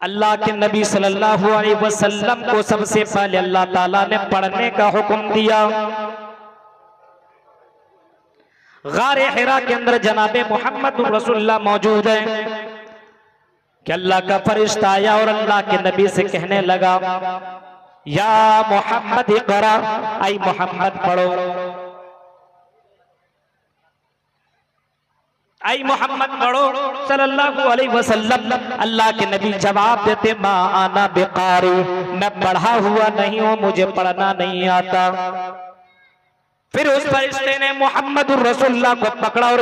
अल्लाह के नबी सल्लल्लाहु अलैहि वसल्लम को सबसे पहले अल्लाह ताला ने पढ़ने का हुक्म दिया। गारे हिरा के अंदर जनाबे मोहम्मद रसूलुल्लाह मौजूद है कि अल्लाह का फरिश्ता आया और अल्लाह के नबी से कहने लगा, या मोहम्मद इक़रा, आई मोहम्मद पढ़ो, आई मोहम्मद पढ़ो सल्लल्लाहु अलैहि वसल्लम। अल्लाह के नबी जवाब देते, मा आना बिकारी, मैं पढ़ा हुआ नहीं हूं, मुझे पढ़ना नहीं आता। फिर उस फरिश्ते ने मोहम्मद रसूलुल्लाह को पकड़ा और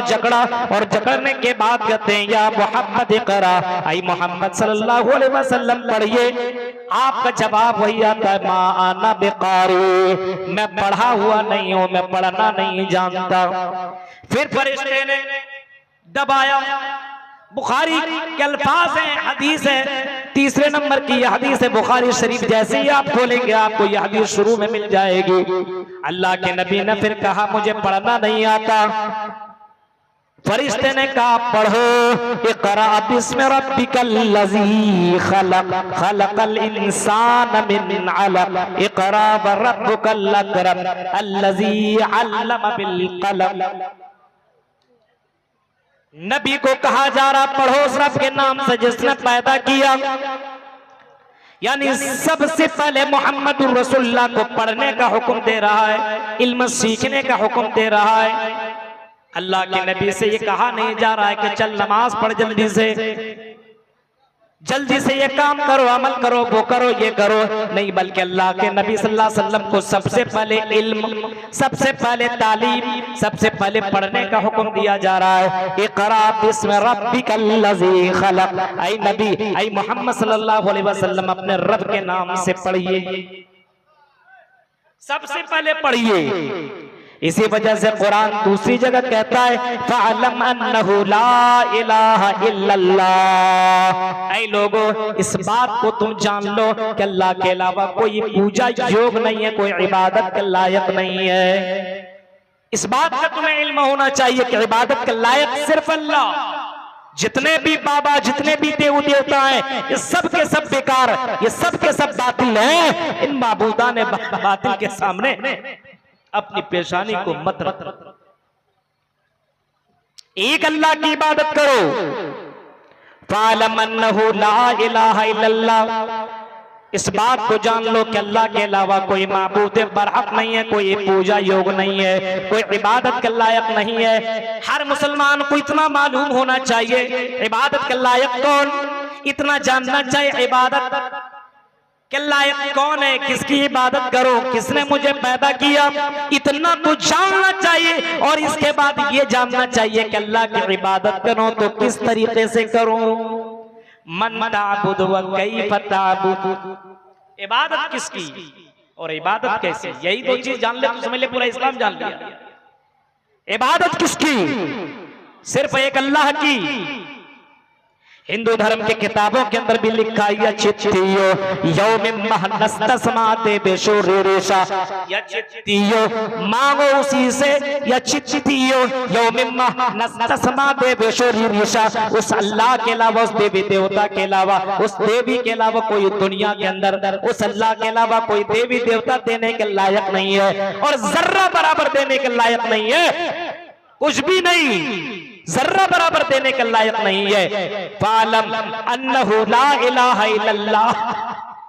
जकड़ने के बाद कहते हैं, या मोहम्मद इक़रा, आई मोहम्मद सल्लल्लाहु अलैहि वसल्लम पढ़िए। आपका जवाब वही आता है, मा आना बिकारी, मैं पढ़ा हुआ नहीं हूं, मैं पढ़ना नहीं जानता। फिर फरिश्ते ने दबाया। बुखारी के अल्फाज हैं, हदीस है, तीसरे नंबर की यह हदीस है बुखारी शरीफ। जैसे ही आप खोलेंगे आपको यह हदीस शुरू में मिल जाएगी। अल्लाह के नबी ने फिर कहा, मुझे पढ़ना नहीं आता। फरिश्ते ने कहा, पढ़ो, इक़रा बिस्मि रब्बिकल्लज़ी खलक़, खलक़ल इंसान मिन अलक़, इक़रा व रब्बुकल अकरम अल्लज़ी अल्लम बिल क़लम। नबी को कहा जा रहा, पढ़ो उस रब के नाम से जिसने पैदा किया। यानी सबसे पहले मोहम्मद रसूलुल्लाह को पढ़ने का हुक्म दे रहा है, इल्म सीखने का हुक्म दे रहा है। अल्लाह के नबी से ये कहा नहीं जा रहा है कि चल नमाज पढ़ जल्दी से ये काम करो, अमल करो, वो करो, ये करो, नहीं, बल्कि अल्लाह के नबी सल्लल्लाहु अलैहि वसल्लम को सबसे पहले इल्म, सबसे पहले तालीम, सबसे पहले पढ़ने का हुक्म दिया जा रहा है। इक़रा बिस्मि रब्बिकल्लज़ी खलक़, आई नबी, आई मोहम्मद सल्लल्लाहु अलैहि वसल्लम अपने रब के नाम से पढ़िए, सबसे पहले पढ़िए। इसी वजह से कुरान दूसरी जगह कहता है, फ़अलम अन्नहु ला इलाहा इल्लल्लाह, ऐ लोगों इस बात को तुम जान लो कि अल्लाह के अलावा कोई पूजा योग नहीं है, कोई इबादत के लायक नहीं है। इस बात का तुम्हें इल्म होना चाहिए कि इबादत के लायक सिर्फ अल्लाह। जितने भी बाबा, जितने भी देव देवता हैं, ये सब के सब बेकार, ये सब के सब बातिल हैं। इन माबूदा ने बातिल के सामने अपनी पेशानी को मत रख, एक अल्लाह की इबादत करो। फ़अलम अन्नहु ला इलाहा इल्लल्लाह, इस बात को जान लो कि अल्लाह के अलावा कोई माबूद बरहक नहीं है, कोई पूजा योग नहीं है, कोई इबादत के लायक नहीं है। हर मुसलमान को इतना मालूम होना चाहिए इबादत के लायक कौन, इतना जानना चाहिए इबादत के लायक कौन है, किसकी इबादत करो, किसने मुझे पैदा किया, इतना तो जानना चाहिए। और इसके बाद ये जानना चाहिए कि अल्लाह की इबादत करो तो किस तरीके से करो। मन ताबुद व कैफ ताबुद, इबादत किसकी और इबादत कैसी, यही दो चीज जान ले तो समझ ले पूरा इस्लाम जान लिया। इबादत किसकी, सिर्फ एक अल्लाह की। हिंदू धर्म के किताबों के अंदर भी लिखा है, चित्तियो यौमिम महनस्तस्माते बेशुरेशा, या चित्तियो मांगो उसी से, या चित्तियो यौमिम महनस्तस्माते बेशुरेशा, उस अल्लाह के अलावा, उस देवी देवता के अलावा, उस देवी के अलावा कोई दुनिया के अंदर, उस अल्लाह के अलावा कोई देवी देवता देने के लायक नहीं है, और जर्रा बराबर देने के लायक नहीं है, कुछ भी नहीं, जर्रा बराबर देने के लायक नहीं है। फ़अलम अन्नहु ला इलाहा इल्लल्लाह,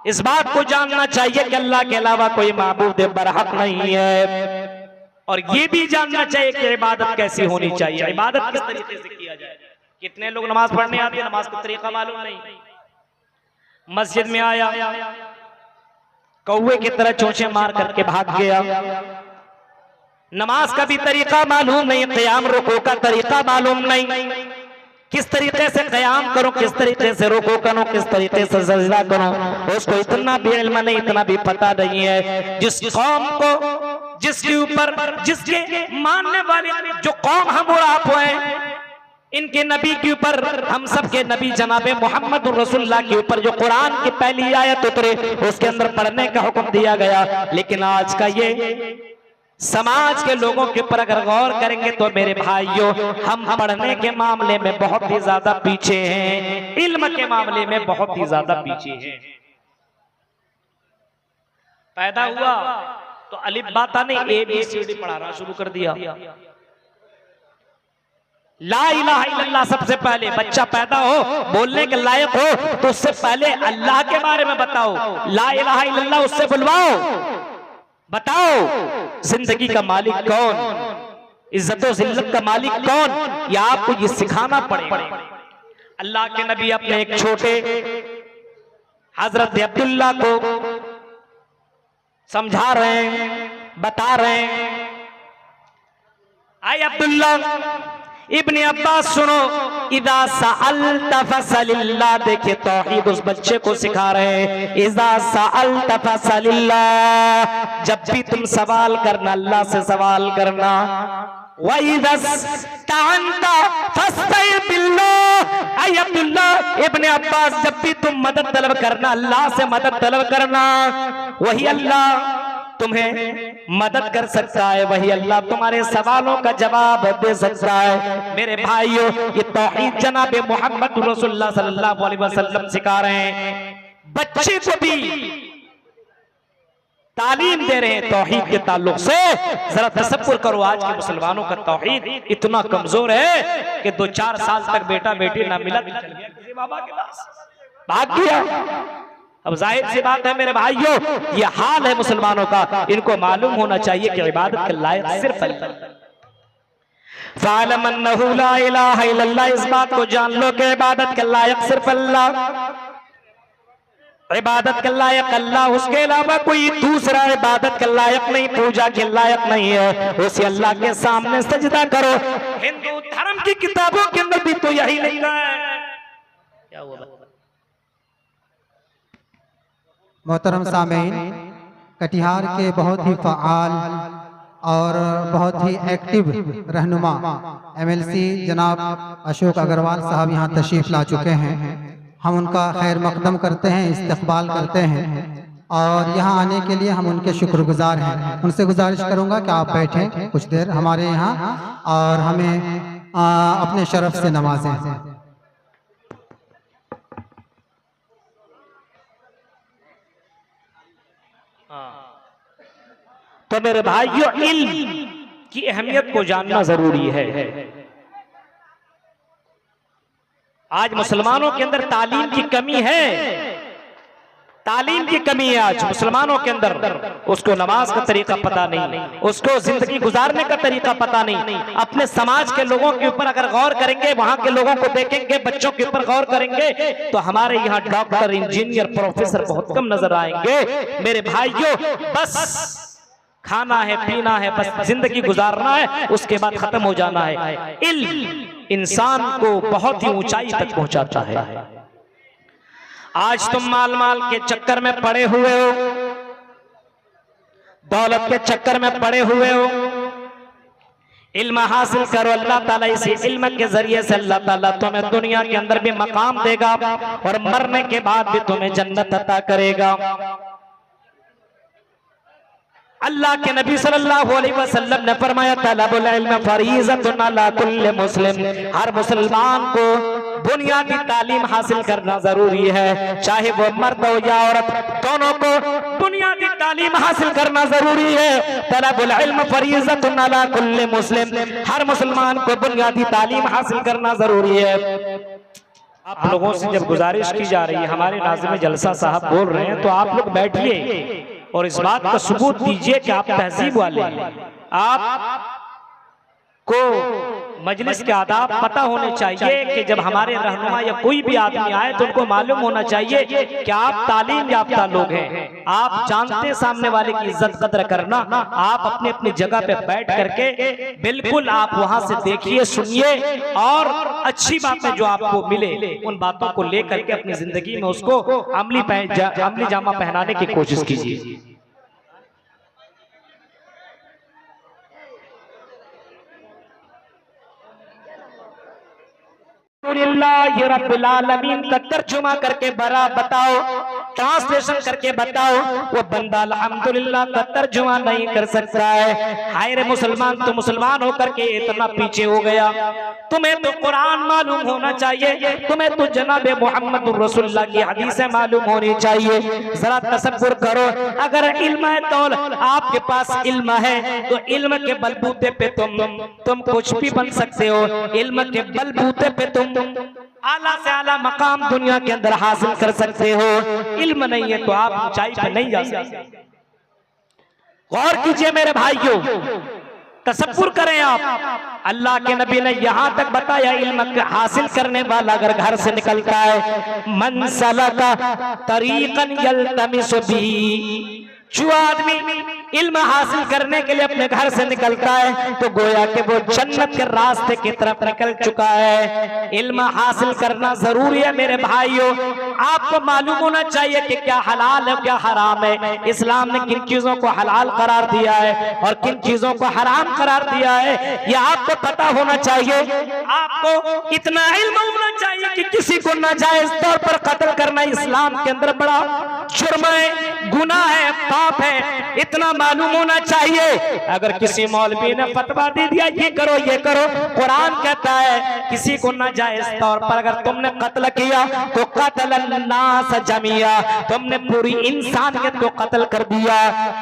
इस बात को जानना चाहिए कि अल्लाह के अलावा कोई माबूद बरहक नहीं है। और ये भी जानना चाहिए कि इबादत कैसी होनी चाहिए, इबादत किस तरीके से किया जाए। कितने लोग नमाज पढ़ने आते हैं, नमाज का तरीका मालूम नहीं, मस्जिद में आया कौवे की तरह चोंचे मार करके भाग गया, नमाज का भी तरीका मालूम नहीं, क़याम रुकू का तरीका मालूम नहीं, किस तरीके से क़याम करो, किस तरीके से रुकू करो, किस तरीके से सजदा करो, उसको इतना भी इल्म नहीं, इतना भी पता नहीं है। जिस कौम को, जिसके ऊपर, जिसके मानने वाले जो कौम हम और आप हैं, इनके नबी के ऊपर, हम सब के नबी जनाबे मोहम्मद रसूलुल्लाह के ऊपर जो कुरान की पहली आयत उतरे उसके अंदर पढ़ने का हुक्म दिया गया। लेकिन आज का ये समाज के लोगों के ऊपर अगर गौर करेंगे तो मेरे भाइयों, हम पढ़ने के मामले में बहुत ही ज्यादा पीछे हैं, इल्म के मामले में बहुत ही ज्यादा पीछे हैं। पैदा हुआ तो अलिफ बाता नहीं ABCD पढ़ाना शुरू कर दिया। ला इलाहा इल्लल्लाह सबसे पहले बच्चा पैदा हो, बोलने के लायक हो तो उससे पहले अल्लाह के बारे में बताओ। ला इलाहा इल्लल्लाह उससे बुलवाओ, बताओ जिंदगी का मालिक कौन, इज्जत और जिल्लत का मालिक कौन, ये आपको ये सिखाना पड़ेगा। अल्लाह के नबी अपने एक छोटे हजरत अब्दुल्ला को समझा रहे हैं, बता रहे हैं, आए अब्दुल्ला इब्ने अब्बास सुनो, इदा सअल्ता फसलिल्लाह, देखिए तौहीद उस बच्चे को सिखा रहे हैं। इदा सअल्ता फसलिल्लाह, जब भी तुम सवाल करना अल्लाह से सवाल करना। वइदा इस्तअनता फस्तईन बिल्लाह, आई अब्दुल्ला इब्ने अब्बास, जब भी तुम मदद तलब करना अल्लाह से मदद तलब करना। वही अल्लाह तुम्हें मदद कर सकता है, वही अल्लाह तुम्हारे सवालों का जवाब दे सकता है। मेरे भाइयों, ये तौहीद जनाब मोहम्मद रसूलुल्लाह सल्लल्लाहु अलैहि वसल्लम सिखा रहे हैं। बच्चे को भी तालीम दे रहे हैं तौहीद के ताल्लुक से। जरा तसव्वुर करो, आज के मुसलमानों का तौहीद इतना कमजोर है कि 2-4 साल तक बेटा बेटी ना मिला, किसी बाबा के पास भाग गया। अब जाहिर सी बात है मेरे भाइयों, ये हाल है मुसलमानों का। इनको मालूम होना चाहिए कि इबादत के लायक सिर्फ अल्लाह। फ़अलम अन्नहु ला इलाहा इल्लल्लाह, इस बात को जान लो कि इबादत के लायक सिर्फ अल्लाह। इबादत के लायक अल्लाह, उसके अलावा कोई दूसरा इबादत के लायक नहीं, पूजा के लायक नहीं है। उसी अल्लाह के सामने सजदा करो। हिंदू धर्म की किताबों के अंदर भी तो यही लिखा है। क्या हुआ? मोहतरम सामीन, कटिहार के बहुत ही फ़आल और बहुत ही एक्टिव रहनुमा MLC जनाब अशोक अग्रवाल साहब यहाँ तशरीफ़ ला चुके हैं। हम उनका खैर मकदम करते हैं, इस्तकबाल करते हैं और यहाँ आने के लिए हम उनके शुक्रगुजार हैं। उनसे गुजारिश करूँगा कि आप बैठें कुछ देर हमारे यहाँ और हमें अपने शरफ से नवाजें। तो मेरे भाइयों, इल्म की अहमियत को जानना जरूरी है। आज मुसलमानों के अंदर तालीम की कमी है, तालीम की कमी है आज मुसलमानों के अंदर। उसको नमाज का तरीका पता नहीं, उसको जिंदगी गुजारने का तरीका पता नहीं। अपने समाज के लोगों के ऊपर अगर गौर करेंगे, वहां के लोगों को देखेंगे, बच्चों के ऊपर गौर करेंगे तो हमारे यहाँ डॉक्टर, इंजीनियर, प्रोफेसर बहुत कम नजर आएंगे। मेरे भाइयों, बस खाना है, पीना है, बस जिंदगी गुजारना है, उसके बाद खत्म हो जाना है। इल्म इंसान को बहुत ही ऊंचाई तक पहुंचाता है। आज तुम माल के चक्कर में पड़े हुए हो, दौलत के चक्कर में पड़े हुए हो। इल्म हासिल करो, अल्लाह ताला इसी इल्म के जरिए से अल्लाह ताला तुम्हें दुनिया के अंदर भी मकाम देगा और मरने के बाद भी तुम्हें जन्नत अता करेगा। अल्लाह के नबी सल्लल्लाहु अलैहि वसल्लम ने फरमाया, तलबुल इल्म फरीज़तुन अला कुल्li मुस्लिम, हर मुसलमान को बुनियादी तालीम हासिल करना जरूरी है, चाहे वो मर्द हो या औरत, दोनों को बुनियादी तालीम हासिल करना जरूरी है। तलबुल इल्म फरीज़तुन अला कुल्li मुस्लिम, हर मुसलमान को बुनियादी तालीम हासिल करना जरूरी है। आप लोगों से जब गुजारिश की जा रही है, हमारे नाज़िम जलसा साहब बोल रहे हैं, तो आप लोग बैठिए और इस बात का सबूत दीजिए कि आप तहजीब वाले हैं। आप को मजलिस के आदाब पता होने चाहिए कि जब हमारे रहनुमा या कोई भी आदमी आए तो उनको मालूम होना चाहिए कि आप तालीम याफ्ता लोग हैं, आप जानते सामने वाले की इज्जत कदर करना। आप अपनी अपनी जगह पे बैठ करके बिल्कुल आप वहां से देखिए, सुनिए और अच्छी बातें जो आपको मिले उन बातों को लेकर के अपनी जिंदगी में उसको अमली जामा पहनाने की कोशिश कीजिए। अल्हम्दुलिल्लाहि रब्बिल आलमीन का तर्जुमा करके बरा बताओ, ट्रांसलेशन करके बताओ। वो बंदा अल्हम्दुलिल्लाह का तर्जुमा नहीं कर सकता है। हाय रे मुसलमान, तो मुसलमान होकर के इतना पीछे हो गया। तुम्हें तो कुरान मालूम होना चाहिए, तुम्हें तो जनाब मोहम्मद रसूलुल्लाह की हदीसें मालूम होनी चाहिए। जरा तसव्वुर करो, अगर इल्म है तो आपके पास इल्म है तो इल्म के बलबूते पे तुम कुछ भी बन सकते हो। इल्म के बलबूते पे तुम आला से आला मकाम दुनिया के अंदर हासिल कर सकते हो। इल्म नहीं है तो आप ऊंचाई पे नहीं जा सकते। गौर कीजिए मेरे भाइयों, तसव्वुर करें आप। अल्लाह के नबी ने यहाँ तक बताया, इल्म हासिल करने वाला अगर घर से निकलता है, मन सलका तरीकन यल्तमिसु बिही, जो आदमी इल्म हासिल करने के लिए अपने घर से निकलता है तो गोया कि वो जन्नत के रास्ते की तरफ निकल चुका है। इल्म हासिल करना जरूरी है मेरे भाइयों। आपको मालूम होना चाहिए कि क्या हलाल है क्या हराम है। इस्लाम ने किन चीजों को हलाल करार दिया है और किन चीजों को हराम करार दिया है, यह आपको पता होना चाहिए। आपको इतना इल्म होना चाहिए कि किसी को नाजायज तौर पर कत्ल करना इस्लाम के अंदर बड़ा जुर्म है, गुनाह है, पाप है। इतना मालूम होना चाहिए। अगर किसी मौलवी ने फतवा दे दिया ये करो ये करो, कुरान कहता है किसी को नाजायज तौर पर अगर तुमने कत्ल किया तो कत्लन नास जमिया, तुमने पूरी इंसानियत को कत्ल कर दिया।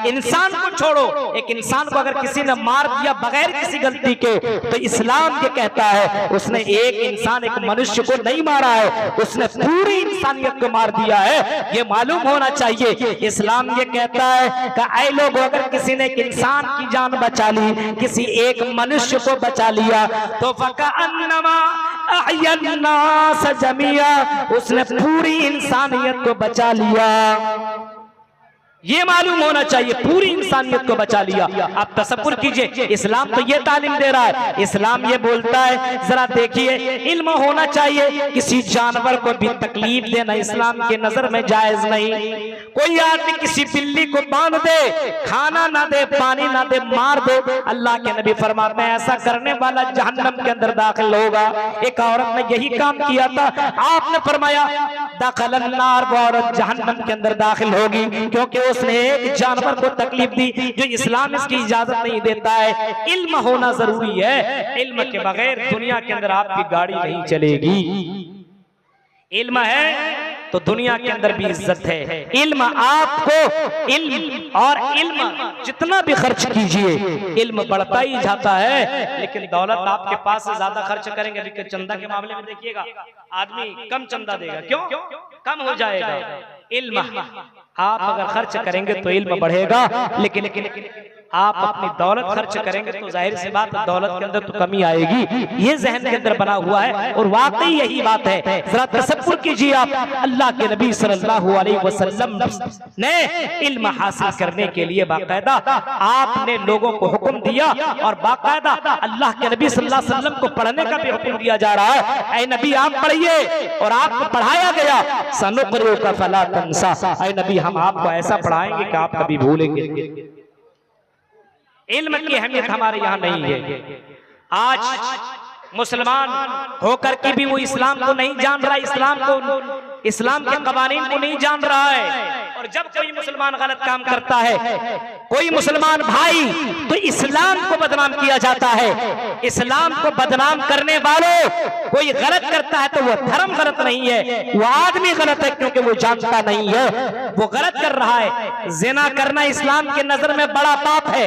इंसान को छोड़ो, एक इंसान को अगर किसी ने मार दिया बगैर किसी गलती के तो इस्लाम ये कहता है उसने एक इंसान एक मनुष्य को नहीं मारा है, उसने पूरी इंसानियत को मार दिया है। ये मालूम होना चाहिए। इस्लाम ये कहता है कि ऐ लोगों, अगर किसी ने एक इंसान की जान बचा ली, किसी एक मनुष्य को बचा लिया तो फकअन्नमा अहयन्नास जमिया, उसने पूरी इंसानियत को बचा लिया। ये मालूम होना चाहिए, पूरी इंसानियत को बचा लिया। आप तसव्वुर कीजिए, इस्लाम तो ये तालीम दे रहा है। इस्लाम ये बोलता है, जरा देखिए, इल्म होना चाहिए। किसी जानवर को भी तकलीफ देना इस्लाम की नजर में जायज नहीं। कोई आदमी किसी बिल्ली को बांध दे, खाना ना दे, पानी ना दे, मार दे, अल्लाह के नबी फरमाते हैं ऐसा करने वाला जहन्नम के अंदर दाखिल होगा। एक औरत ने यही काम किया था, आपने फरमाया दाखिलन नार, वो औरत जहन्नम के अंदर दाखिल होगी क्योंकि उसने एक जानवर को तकलीफ दी, जो इस्लाम इसकी इजाजत नहीं देता है। इल्म होना जरूरी है। इल्म के बगैर दुनिया के अंदर आपकी गाड़ी नहीं चलेगी। इल्म है तो दुनिया के अंदर भी इज्जत है। इल्म आपको, इल्म और इल्म जितना भी खर्च कीजिए इल्म बढ़ता ही जाता है, लेकिन दौलत आपके पास से ज्यादा खर्च करेंगे। लेकिन चंदा के मामले में देखिएगा, आदमी कम चंदा देगा, क्यों? कम हो जाएगा। इल्म आप अगर खर्च करेंगे तो इल्म बढ़ेगा, लेकिन आप अपनी दौलत खर्च करेंगे तो जाहिर सी बात दौलत के अंदर तो कमी आएगी। ये जहन के अंदर बना हुआ है और वाकई यही बात है। जरा तसव्वुर कीजिए आप, अल्लाह के नबी सल्लल्लाहु अलैहि वसल्लम ने इल्म हासिल करने के लिए बाकायदा आपने लोगों को हुक्म दिया और बाकायदा अल्लाह के नबी सल्लल्लाहु अलैहि वसल्लम को पढ़ने का भी हुक्म दिया जा रहा है। ऐ नबी आप पढ़िए, और आपको पढ़ाया गया सनुक़रिउका फला तंसा, ऐ नबी हम आपको ऐसा पढ़ाएंगे कि आप कभी भूलेंगे। इल्म की अहमियत हमारे यहाँ नहीं है। आज मुसलमान होकर के भी वो इस्लाम को नहीं जान रहा, इस्लाम के कवानीन को नहीं जान रहा है। और जब कोई मुसलमान गलत काम करता है, कोई मुसलमान भाई, तो इस्लाम को बदनाम किया जाता है। इस्लाम को बदनाम करने वालों, कोई गलत करता है तो वो धर्म गलत नहीं है, वो आदमी गलत है क्योंकि वो जानता नहीं है वो गलत कर रहा है। जिना करना इस्लाम के नजर में बड़ा पाप है,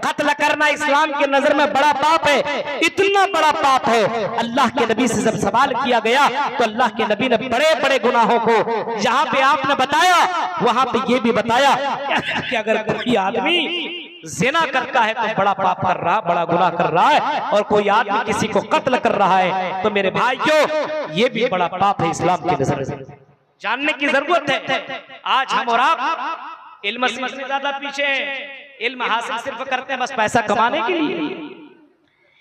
कत्ल करना इस्लाम के नजर में बड़ा पाप है, इतना बड़ा पाप है। अल्लाह के नबी से जब सवाल किया गया तो अल्लाह के नबी ने बड़े बड़े गुनाहों को जहां पे आपने बताया वहां पे ये भी बताया कि अगर कोई आदमी ज़िना करता है तो बड़ा पाप कर रहा, बड़ा गुनाह कर रहा है, और कोई आदमी किसी को कत्ल कर रहा है तो मेरे भाइयों ये भी बड़ा पाप है इस्लाम की नजर से। जानने की जरूरत है। आज हम और आप इल्म से ज्यादा पीछे हैं। इल्म हासिल सिर्फ करते हैं बस पैसा कमाने के लिए।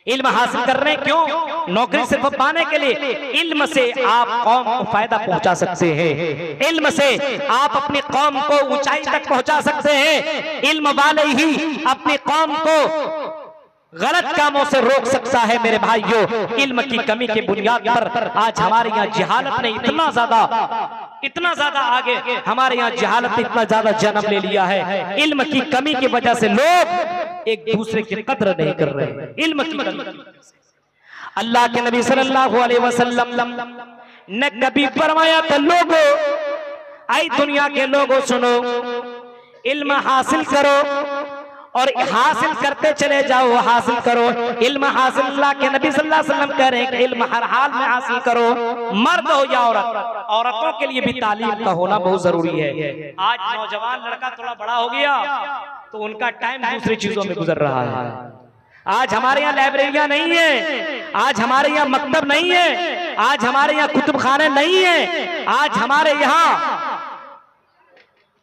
इल्म हासिल कर रहे हैं क्यों? नौकरी सिर्फ पाने के लिए। इल्म से आप कौम को फायदा पहुंचा सकते हैं, इल्म से आप अपनी कौम को ऊंचाई तक पहुंचा सकते हैं। इल्म वाले ही अपनी कौम को गलत कामों से रोक सकता है। मेरे भाइयों, इल्म की कमी की बुनियाद पर आज हमारे यहाँ जहालत ने इतना ज्यादा आगे, हमारे यहाँ जहालत ने इतना ज्यादा जन्म ले लिया है। इल्म की कमी की वजह से लोग एक दूसरे की कद्र नहीं कर रहे हैं। इल्म की कमी। अल्लाह के नबी सल्लल्लाहु अलैहि वसल्लम ने कभी फरमाया था, लोगों, आई दुनिया के लोगों सुनो, इल्म हासिल करो और हासिल करते चले जाओ, हासिल करो इल्म हासिल। अल्लाह के नबी सल्लल्लाहु अलैहि वसल्लम कह रहे हैं कि इल्म हर हाल में हासिल करो, मर्द हो या औरत। औरतों के लिए भी तालीम का होना बहुत जरूरी है। आज नौजवान लड़का थोड़ा बड़ा हो गया तो उनका टाइम दूसरी चीजों में गुजर रहा है। आज हमारे यहाँ लाइब्रेरियां नहीं है, आज हमारे यहाँ मकतब नहीं है, आज हमारे यहाँ कुतुब खाने नहीं है। आज हमारे यहाँ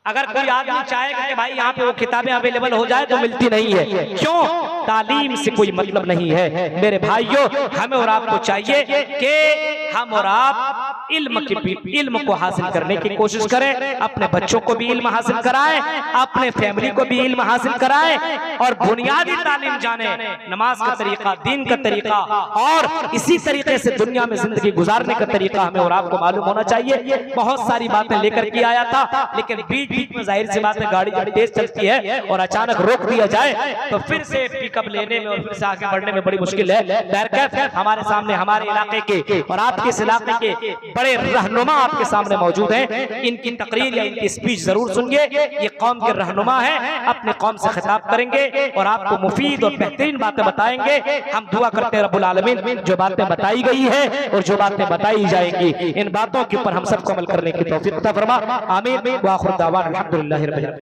अगर कोई आदमी चाहेगा कि भाई यहाँ पे वो किताबें अवेलेबल हो जाए तो मिलती नहीं है। क्यों? तालीम से कोई मतलब नहीं है। मेरे भाइयों, हमें और आपको चाहिए कि हम और आप इल्म को हासिल करने की कोशिश करें। अपने बच्चों को भी इल्म हासिल कराएं, अपने फैमिली को भी इल्म हासिल कराएं और बुनियादी तालीम जाने, नमाज का तरीका, दीन का तरीका, और इसी तरीके से दुनिया में जिंदगी गुजारने का तरीका हमें और आपको मालूम होना चाहिए। बहुत सारी बातें लेकर के आया था, लेकिन बीच में जाहिर सी बात है गाड़ी जब तेज चलती है और अचानक रोक दिया जाए तो फिर से पिकअप लेने में और फिर से आगे बढ़ने में बड़ी मुश्किल है। बैरकैफ हमारे सामने हमारे इलाके के और आपके इस इलाके के बड़े रहनुमा आपके सामने मौजूद हैं। इनकी तकरीर या इनकी स्पीच जरूर सुनिए। ये कौम के रहनुमा है, अपने कौम से खिताब करेंगे और आपको मुफीद और बेहतरीन बातें बताएंगे। हम दुआ करते हैं रब्बुल आलमीन जो बातें बताई गई है और जो बातें बताई जाएंगी, इन बातों के ऊपर हम सबको अमल करने की तौफीक अता फरमा। आमीन। व आखिर दावाना अल्हम्दुलिल्लाहि रब्बिल आलमीन।